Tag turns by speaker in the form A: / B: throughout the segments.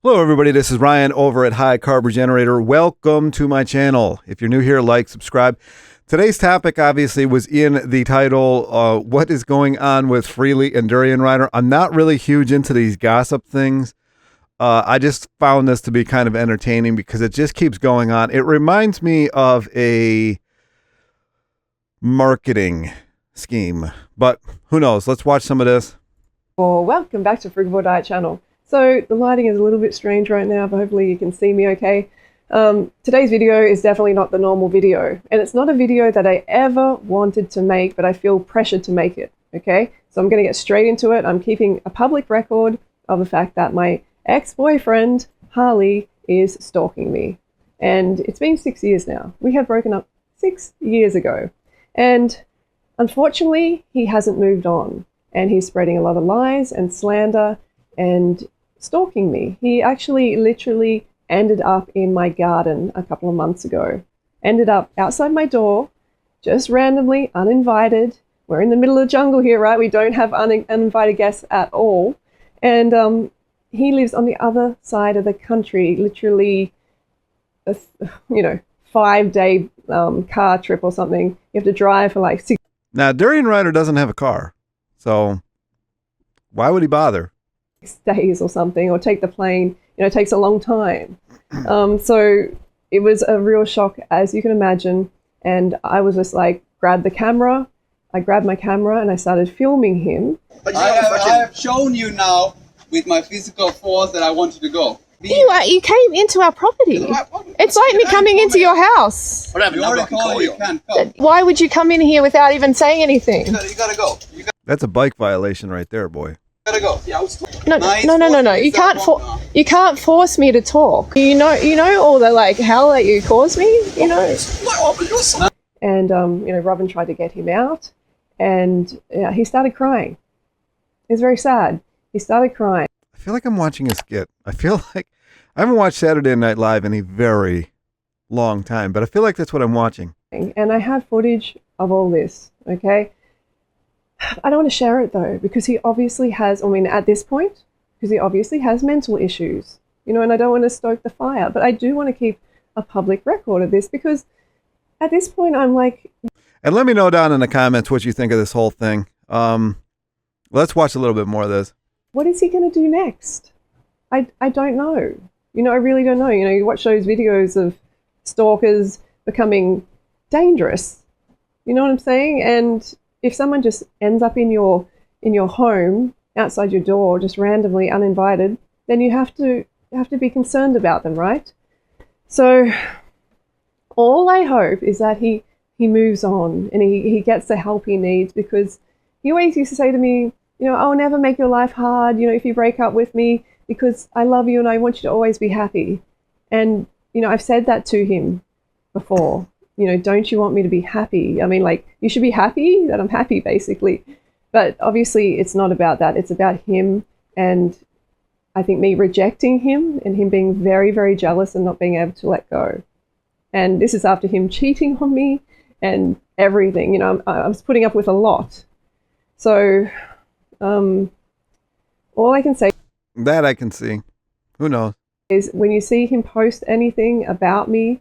A: Hello everybody, this is Ryan over at High Carb Regenerator. Welcome to my channel. If you're new here, like, subscribe. Today's topic obviously was in the title, what is going on with Freelee and Durianrider. I'm not really huge into these gossip things. I just found this to be kind of entertaining because it just keeps going on. It reminds me of a marketing scheme, but who knows? Let's watch some of this.
B: Well, welcome back to Freelee Diet channel. So the lighting is a little bit strange right now, but hopefully you can see me okay. Today's video is definitely not the normal video, and it's not a video that I ever wanted to make, but I feel pressured to make it, okay? So I'm going to get straight into it. I'm keeping a public record of the fact that my ex-boyfriend, Harley, is stalking me. And it's been 6 years now. We have broken up 6 years ago. And unfortunately, he hasn't moved on. And he's spreading a lot of lies and slander and stalking me. He actually literally ended up in my garden a couple of months ago. Ended up outside my door, just randomly, uninvited. We're in the middle of the jungle here, right? We don't have uninvited guests at all. And he lives on the other side of the country, literally, 5-day car trip or something. You have to drive for like 6.
A: Now, Durianrider doesn't have a car, so why would he bother?
B: Days or something, or take the plane. It takes a long time. So it was a real shock, as you can imagine. And I was just like, grab the camera. I grabbed my camera and I started filming him.
C: But I have shown you now with my physical force that I want you to go.
B: You came into our property. It's like me coming into your house.
C: Whatever, you already called, you can't go.
B: Why would you come in here without even saying anything?
C: You gotta go.
A: That's a bike violation right there, boy.
C: Gotta go.
B: No. You can't force me to talk. You know all the hell that you caused me. And Robin tried to get him out, and he started crying. It was very sad. He started crying.
A: I feel like I'm watching a skit. I feel like I haven't watched Saturday Night Live in a very long time, but I feel like that's what I'm watching.
B: And I have footage of all this. Okay. I don't want to share it though, because he obviously has, at this point, because he obviously has mental issues, and I don't want to stoke the fire, but I do want to keep a public record of this, because at this point I'm like...
A: And let me know down in the comments what you think of this whole thing. Let's watch a little bit more of this.
B: What is he going to do next? I don't know. I really don't know. You watch those videos of stalkers becoming dangerous. You know what I'm saying? And if someone just ends up in your home, outside your door, just randomly uninvited, then you have to be concerned about them, right? So all I hope is that he moves on and he gets the help he needs, because he always used to say to me, I'll never make your life hard, if you break up with me, because I love you and I want you to always be happy. And, I've said that to him before. Don't you want me to be happy? You should be happy that I'm happy, basically. But obviously it's not about that. It's about him, and I think me rejecting him and him being very, very jealous and not being able to let go. And this is after him cheating on me and everything. I was putting up with a lot. So all I can say...
A: That I can see. Who knows?
B: ...is when you see him post anything about me,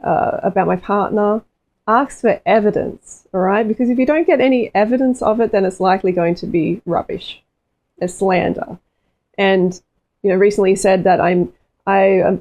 B: about my partner, ask for evidence, all right? Because if you don't get any evidence of it, then it's likely going to be rubbish, a slander. And recently he said that I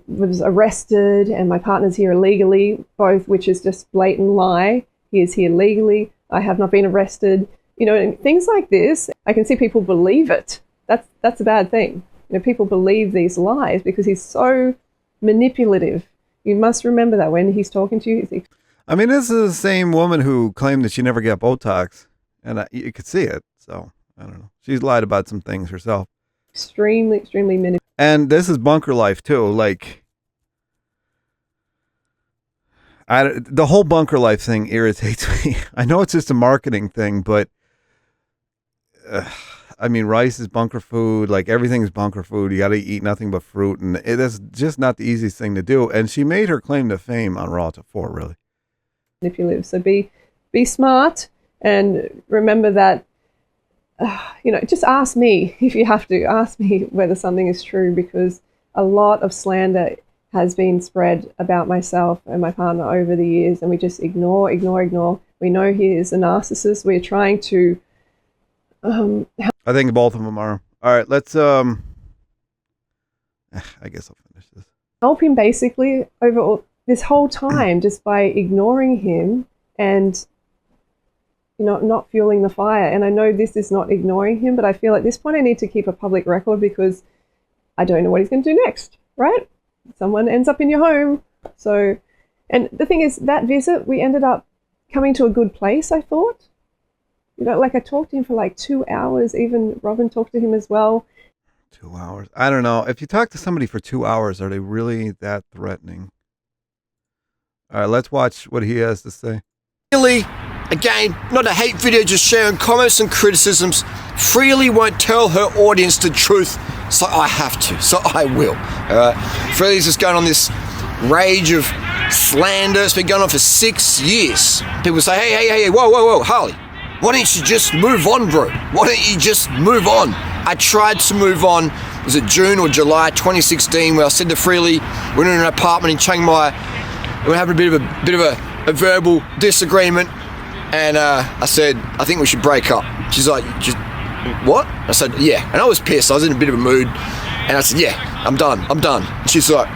B: was arrested and my partner's here illegally, both, which is just blatant lie. He is here legally. I have not been arrested. And things like this, I can see people believe it. That's a bad thing. People believe these lies because he's so manipulative. You must remember that when he's talking to you.
A: This is the same woman who claimed that she never got Botox, and you could see it. So, I don't know. She's lied about some things herself.
B: Extremely manipulative.
A: And this is bunker life, too. The whole bunker life thing irritates me. I know it's just a marketing thing, but... rice is bunker food. Everything's bunker food. You got to eat nothing but fruit, and it is just not the easiest thing to do. And she made her claim to fame on Raw to 4, really.
B: Manipulative. So be smart, and remember that just ask me if you have to. Ask me whether something is true, because a lot of slander has been spread about myself and my partner over the years, and we just ignore. We know he is a narcissist. We're trying to
A: I think both of them are. All right, let's I guess I'll finish this.
B: help him basically over this whole time just by ignoring him and not fueling the fire. And I know this is not ignoring him, but I feel at this point I need to keep a public record because I don't know what he's going to do next, right? Someone ends up in your home. So, and the thing is, that visit, we ended up coming to a good place, I thought. Like I talked to him for like 2 hours. Even Robin talked to him as well.
A: 2 hours. I don't know. If you talk to somebody for 2 hours, are they really that threatening? All right, let's watch what he has to say.
D: Freelee, again, not a hate video, just sharing comments and criticisms. Freelee won't tell her audience the truth, so I have to, so I will. Freelee's just going on this rage of slander. It's been going on for 6 years. People say, hey, whoa, Harley, why don't you just move on, bro? Why don't you just move on? I tried to move on, was it June or July 2016, where I said to Freelee, we're in an apartment in Chiang Mai, we were having a bit of a verbal disagreement, and I said, I think we should break up. She's like, what? I said, yeah. And I was pissed. I was in a bit of a mood, and I said, yeah, I'm done. And she's like,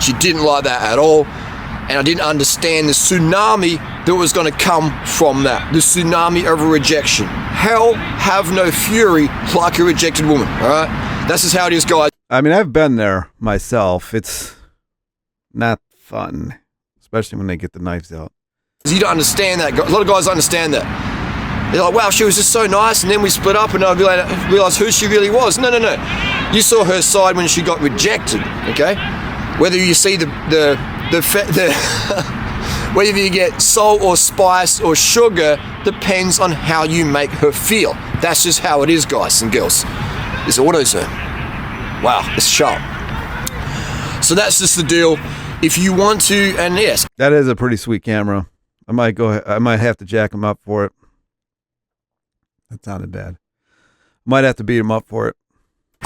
D: she didn't like that at all, and I didn't understand the tsunami that was going to come from that. The tsunami of a rejection. Hell have no fury like a rejected woman, all right? That's just how it is, guys.
A: I mean, I've been there myself. It's not fun, especially when they get the knives out.
D: You don't understand that. A lot of guys don't understand that. They're like, wow, she was just so nice, and then we split up, and I realized who she really was. No. You saw her side when she got rejected, okay? Whether you see whether you get salt or spice or sugar depends on how you make her feel. That's just how it is, guys and girls. This AutoZone. Wow, it's sharp. So that's just the deal. If you want to, and yes.
A: That is a pretty sweet camera. I might have to jack him up for it. That sounded bad. Might have to beat him up for it.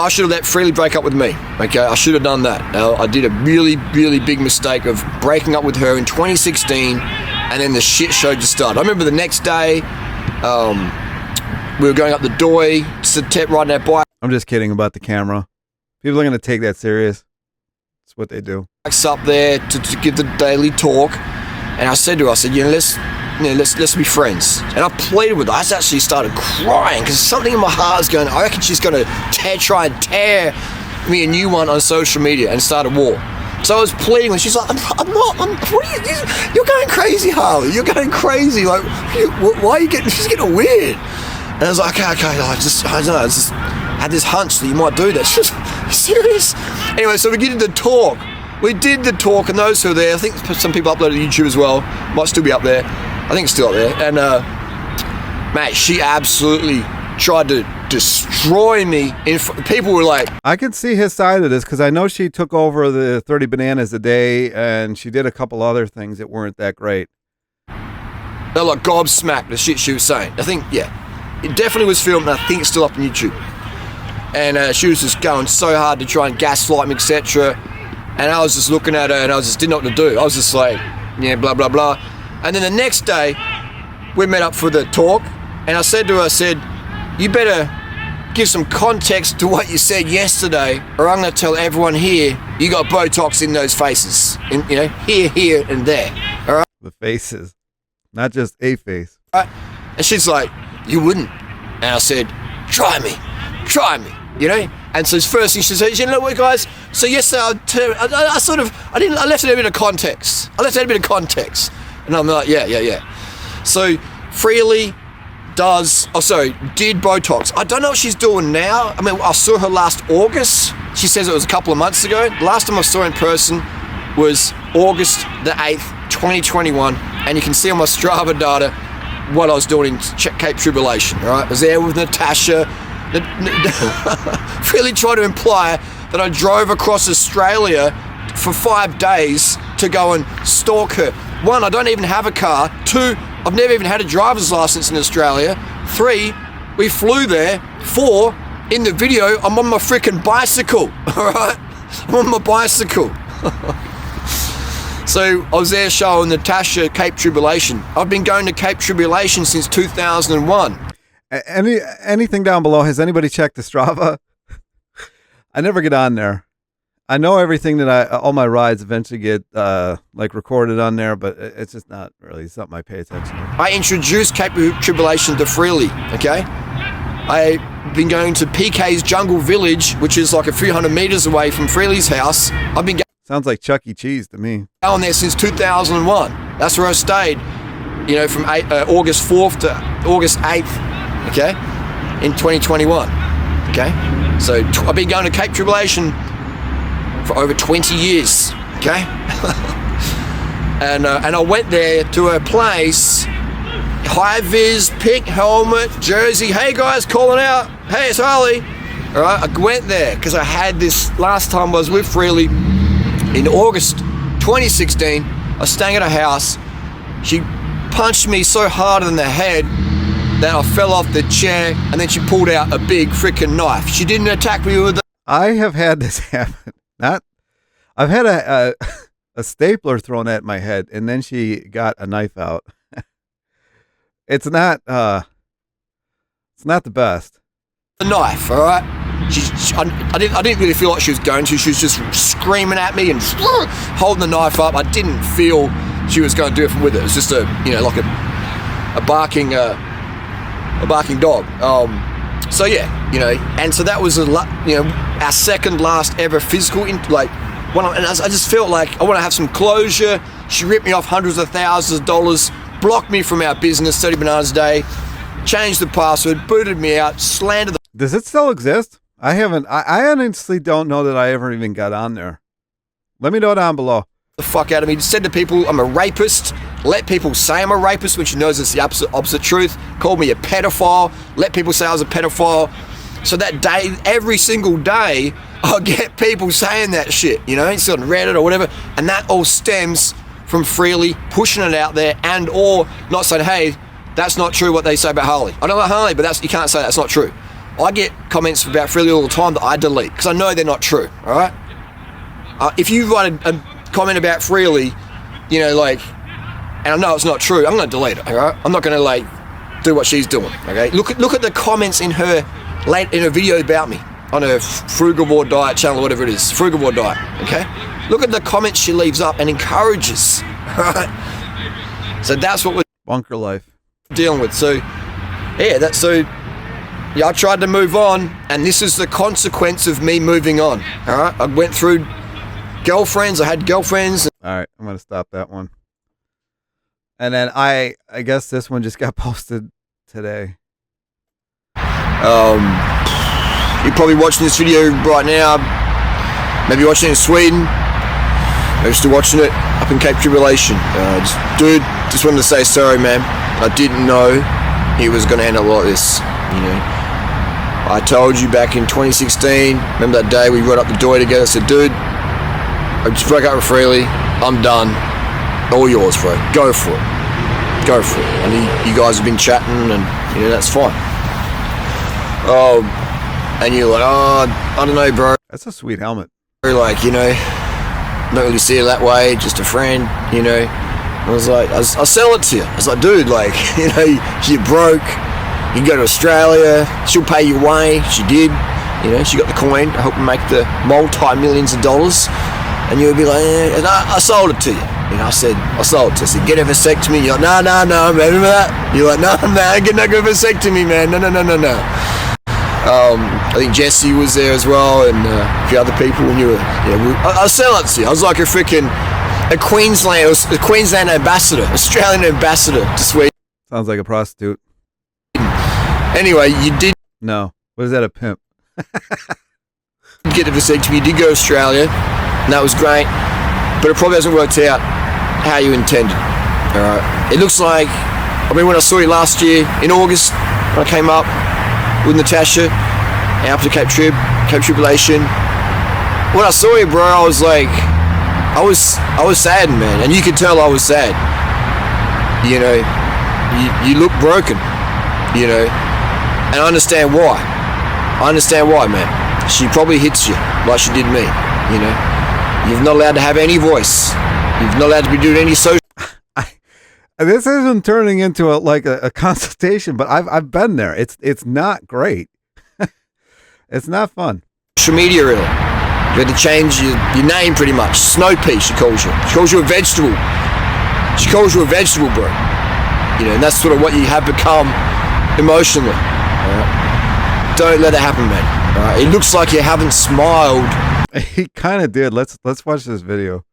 D: I should have let Freelee break up with me. Okay, I should have done that. I did a really, really big mistake of breaking up with her in 2016, and then the shit show just started. I remember the next day, we were going up the Doi, riding our bike.
A: I'm just kidding about the camera. People are going to take that serious. That's what they do.
D: Up there to give the daily talk, and I said to her, let's be friends. And I pleaded with her. I actually started crying because something in my heart is going, I reckon she's going to try and tear me a new one on social media and start a war. So I was pleading with her. She's like, what are you, you're going crazy, Harley. You're going crazy. Like, why are you she's getting weird. And I was like, okay, I don't know, I had this hunch that you might do that. She's like, serious? Anyway, so we did the talk. And those who are there, I think some people uploaded to YouTube as well, might still be up there. I think it's still up there. And, mate, she absolutely tried to destroy me. People were like...
A: I can see his side of this because I know she took over the 30 bananas a day and she did a couple other things that weren't that great.
D: They're like gobsmacked, the shit she was saying. I think, yeah, it definitely was filmed, and I think it's still up on YouTube. And she was just going so hard to try and gaslight me, etc. And I was just looking at her, and I just didn't know what to do. I was just like, yeah, blah, blah, blah. And then the next day, we met up for the talk, and I said to her, you better give some context to what you said yesterday, or I'm going to tell everyone here you got Botox in those faces. Here, and there. All right?
A: The faces. Not just a face.
D: All right? And she's like, you wouldn't. And I said, try me. And so the first thing she said, you know what, guys? So yesterday, I left it a bit of context. And I'm like, yeah. So Freelee did Botox. I don't know what she's doing now. I mean, I saw her last August. She says it was a couple of months ago. The last time I saw her in person was August the 8th, 2021. And you can see on my Strava data what I was doing in Cape Tribulation, all right? I was there with Natasha. Freelee tried to imply that I drove across Australia for 5 days to go and stalk her. 1, I don't even have a car. 2, I've never even had a driver's license in Australia. 3, we flew there. 4, in the video, I'm on my freaking bicycle, all right? I'm on my bicycle. So I was there showing Natasha Cape Tribulation. I've been going to Cape Tribulation since 2001.
A: Anything down below? Has anybody checked the Strava? I never get on there. I know everything that all my rides eventually get like recorded on there, but it's just not really something I pay attention to.
D: I introduced Cape Tribulation to Freelee, okay? I've been going to PK's Jungle Village, which is like a few hundred meters away from Freelee's house. I've been
A: Sounds like Chuck E. Cheese to me.
D: going there since 2001. That's where I stayed, you know, from August 4th to August 8th, okay, in 2021, okay? So I've been going to Cape Tribulation for over 20 years, okay? And I went there to a place, high-vis, pink helmet, jersey. Hey guys, calling out. Hey, it's Harley. All right, I went there because I had this last time I was with Freelee in August 2016. I was staying at a house. She punched me so hard in the head that I fell off the chair, and then she pulled out a big freaking knife. She didn't attack me with
A: I have had this happen. I've had a stapler thrown at my head, and then she got a knife out. It's not the best.
D: the knife, all right? I didn't really feel like she was going to. She was just screaming at me and holding the knife up. I didn't feel she was going to do it with it. It was just like a barking dog. So yeah, and so that was our second last ever physical and I just felt like I want to have some closure. She ripped me off hundreds of thousands of dollars, blocked me from our business 30 bananas a day, changed the password, booted me out, slandered the...
A: Does it still exist? I haven't. I honestly don't know that I ever even got on there. Let me know down below.
D: The fuck out of me. Said to people I'm a rapist. Let people say I'm a rapist when she knows it's the opposite truth. Called me a pedophile. Let people say I was a pedophile. So that day, every single day, I'll get people saying that shit, it's on Reddit or whatever, and that all stems from Freelee pushing it out there and or not saying, hey, that's not true what they say about Harley. I don't like Harley, but you can't say that's not true. I get comments about Freelee all the time that I delete because I know they're not true, all right? If you write a comment about Freelee, and I know it's not true, I'm going to delete it, all right? I'm not going to, do what she's doing, okay? Look at the comments in her video about me on her frugivore diet channel, whatever it is, frugivore diet, okay? Look at the comments she leaves up and encourages, all right? So that's what we're
A: bunker life
D: dealing with. So, I tried to move on, and this is the consequence of me moving on, all right? I went through girlfriends, I had girlfriends.
A: All right, I'm going to stop that one. And then I guess this one just got posted today.
D: You're probably watching this video right now, maybe watching it in Sweden, maybe still watching it up in Cape Tribulation. Just wanted to say sorry, man. I didn't know he was going to end up like this, I told you back in 2016, remember that day we rode up the door together, I said, dude, I just broke up with Freelee, I'm done, all yours, bro, go for it. And you guys have been chatting, and that's fine. And you're like, I don't know, bro.
A: That's a sweet helmet.
D: Like, not really see it that way, just a friend, I was like, I'll sell it to you. I was like, dude, you're broke, you can go to Australia, she'll pay you way. She did, she got the coin, I hope to make the multi-millions of dollars. And you would be like, and I sold it to you. I said, I sold it to you. I said, get a vasectomy. You're like, no, man, remember that? You're like, no, get no good vasectomy, man. No. I think Jesse was there as well, and a few other people. And I'll sell it to you. I was like a Queensland ambassador, Australian ambassador to Sweden.
A: Sounds like a prostitute.
D: Anyway, you did.
A: No. What is that, a pimp?
D: Get the vasectomy. You did go to Australia, and that was great. But it probably hasn't worked out how you intended. All right. It looks like, when I saw you last year in August, when I came up with Natasha out to Cape Tribulation, when I saw you, bro, I was like, I was sad, man, and you could tell I was sad. You look broken, and I understand why. Man. She probably hits you like she did me. You know, you're not allowed to have any voice. You're not allowed to be doing any social.
A: This isn't turning into a consultation, but I've been there. It's not great. It's not fun.
D: Social media, really. You had to change your name pretty much. Snow pea, she calls you. She calls you a vegetable. She calls you a vegetable, bro. You know, and that's sort of what you have become emotionally. Don't let it happen, man. It looks like you haven't smiled.
A: He kind of did. Let's watch this video.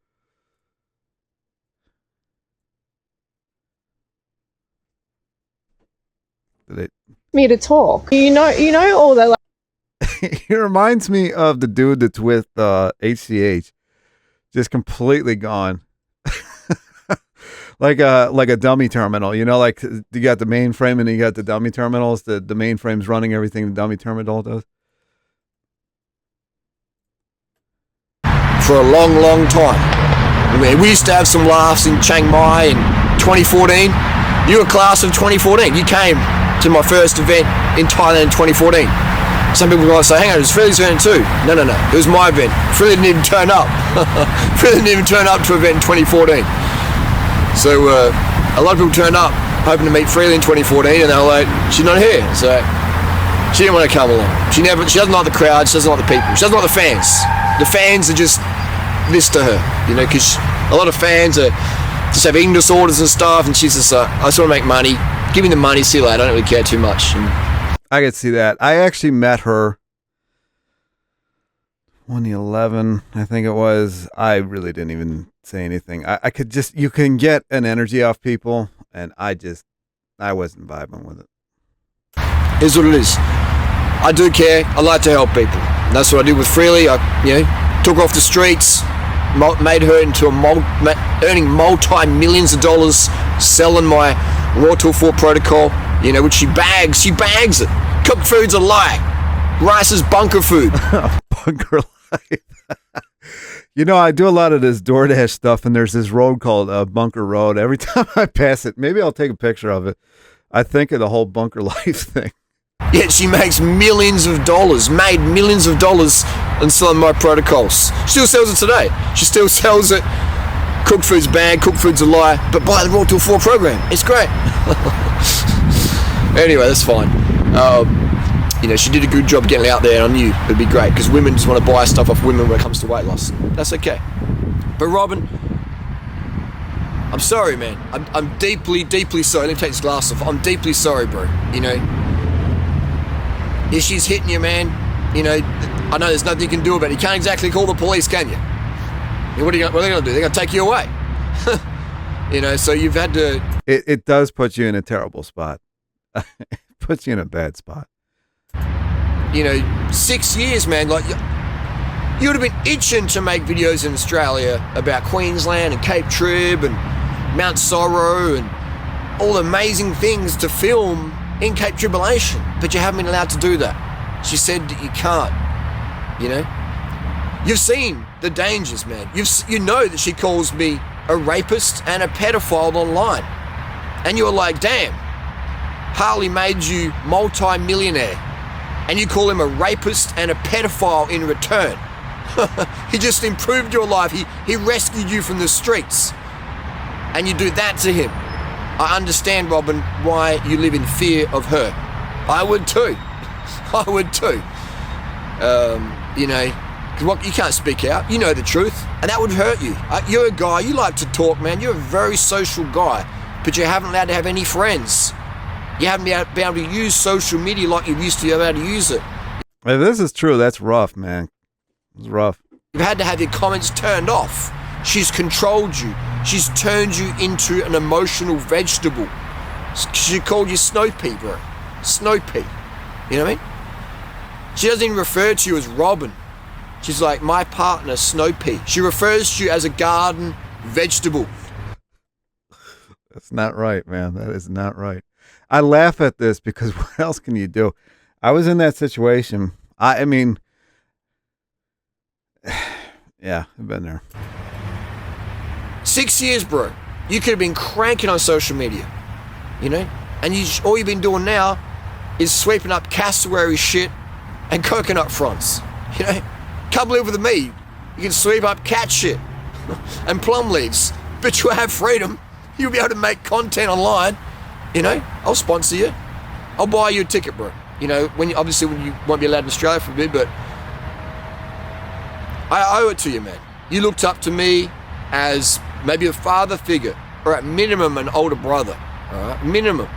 B: Me to talk. You know all the
A: He reminds me of the dude that's with HCH, just completely gone. like a dummy terminal, you know, like you got the mainframe and you got the dummy terminals. The mainframe's running everything the dummy terminal does.
D: For a long, long time. I mean, we used to have some laughs in Chiang Mai in 2014. You were class of 2014. You came to my first event in Thailand in 2014. Some people might say, hang on, it was Freelee's event too. No. It was my event. Freelee didn't even turn up. Freelee didn't even turn up to an event in 2014. So a lot of people turned up hoping to meet Freelee in 2014 and they were like, she's not here. So she didn't want to come along. She doesn't like the crowd. She doesn't like the people. She doesn't like the fans. The fans are just this to her, you know, because a lot of fans just have eating disorders and stuff, and she's just I just want to make money. Give me the money, see you later. I don't really care too much. And
A: I could see that. I actually met her 2011, I think it was. I really didn't even say anything. I could just, you can get an energy off people, and I wasn't vibing with it.
D: Here's what it is. I do care. I like to help people. And that's what I did with Freelee. I took her off the streets, made her into earning multi-millions of dollars, selling my Raw Tool 4 protocol, you know, which she bags it. Cooked food's a lie. Rice is bunker food.
A: Bunker life. You know, I do a lot of this DoorDash stuff, and there's this road called Bunker Road. Every time I pass it, maybe I'll take a picture of it. I think of the whole bunker life thing.
D: Yet she makes millions of dollars, made millions of dollars on selling my protocols. She still sells it today. She still sells it. Cooked food's bad, cooked food's a lie, but buy the Raw Tool 4 program. It's great. Anyway, that's fine. You know, she did a good job getting out there, and I knew it'd be great because women just want to buy stuff off women when it comes to weight loss. That's okay. But Robin, I'm sorry, man. I'm deeply, deeply sorry. Let me take this glass off. I'm deeply sorry, bro. You know, if she's hitting you, man, you know, I know there's nothing you can do about it. You can't exactly call the police, can you? What are they going to do? They're going to take you away. You know, so you've had to...
A: It does put you in a terrible spot. It puts you in a bad spot.
D: You know, 6 years, man, like, you would have been itching to make videos in Australia about Queensland and Cape Trib and Mount Sorrow and all the amazing things to film in Cape Tribulation, but you haven't been allowed to do that. She said that you can't, you know? You've seen the dangers, man. You know that she calls me a rapist and a pedophile online. And you're like, damn, Harley made you multi-millionaire and you call him a rapist and a pedophile in return. He just improved your life. He rescued you from the streets. And you do that to him. I understand, Robin, why you live in fear of her. I would too. I would too. You know, you can't speak out. You know the truth. And that would hurt you. You're a guy, you like to talk, man. You're a very social guy. But you haven't allowed to have any friends. You haven't been able to use social media like you used to be able to use it.
A: If this is true, that's rough, man. It's rough.
D: You've had to have your comments turned off. She's controlled you. She's turned you into an emotional vegetable. She called you snow pea, bro. Snow pea. You know what I mean? She doesn't even refer to you as Robin. She's like, my partner, snow pea. She refers to you as a garden vegetable.
A: That's not right, man. That is not right. I laugh at this because what else can you do? I was in that situation. I mean, yeah, I've been there.
D: 6 years, bro. You could have been cranking on social media, you know? And all you've been doing now is sweeping up cassowary shit and coconut fronts, you know? Come live with me. You can sweep up cat shit and plum leaves. But you have freedom. You'll be able to make content online. You know, I'll sponsor you. I'll buy you a ticket, bro. You know, obviously when you won't be allowed in Australia for a bit, but I owe it to you, man. You looked up to me as maybe a father figure, or at minimum an older brother. All right, minimum.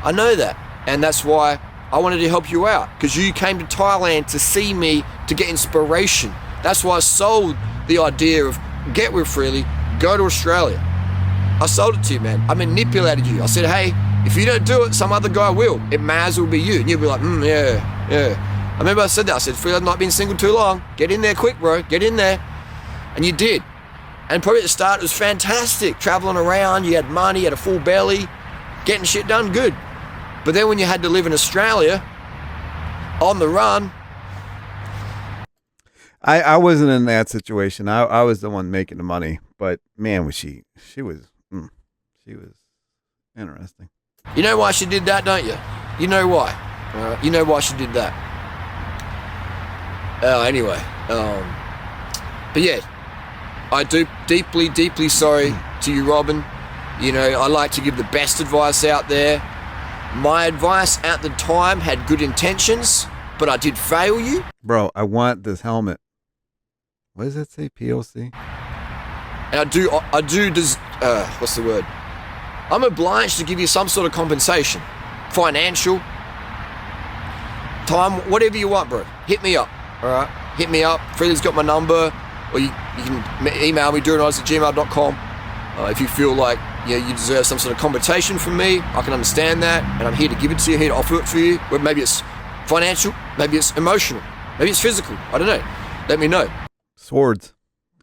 D: I know that, and that's why I wanted to help you out, because you came to Thailand to see me, to get inspiration. That's why I sold the idea of get with Freelee, go to Australia. I sold it to you, man. I manipulated you. I said, hey, if you don't do it, some other guy will. It may as well be you. And you'll be like, yeah. I remember I said that. I said, Freelee, I've not been single too long. Get in there quick, bro. Get in there. And you did. And probably at the start, it was fantastic. Traveling around, you had money, you had a full belly, getting shit done, good. But then when you had to live in Australia, on the run.
A: I wasn't in that situation. I was the one making the money. But man, was she was interesting.
D: You know why she did that, don't you? You know why. You know why she did that. Anyway. But yeah, I do deeply sorry to you, Robin. You know, I like to give the best advice out there. My advice at the time had good intentions, but I did fail you.
A: Bro, I want this helmet. What does that say? POC?
D: And I do, what's the word? I'm obliged to give you some sort of compensation. Financial. Time, whatever you want, bro. Hit me up, all right? Hit me up. Freelee's got my number. Or you can email me, Durianrider@gmail.com. If you feel like you deserve some sort of compensation from me, I can understand that. And I'm here to give it to you, here to offer it for you. Well, maybe it's financial, maybe it's emotional, maybe it's physical. I don't know. Let me know.
A: Swords.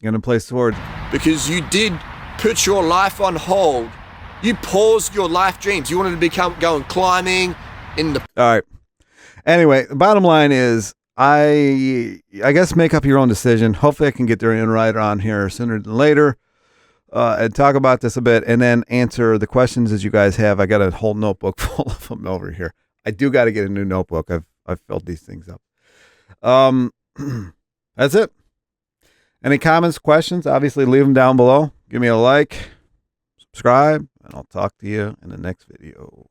A: You're going to play swords.
D: Because you did put your life on hold. You paused your life dreams. You wanted to going climbing in the...
A: All right. Anyway, the bottom line is, I guess make up your own decision. Hopefully I can get Durianrider on here sooner than later and talk about this a bit and then answer the questions as you guys have. I got a whole notebook full of them over here. I do got to get a new notebook. I've filled these things up. That's it. Any comments, questions? Obviously, leave them down below. Give me a like, subscribe, and I'll talk to you in the next video.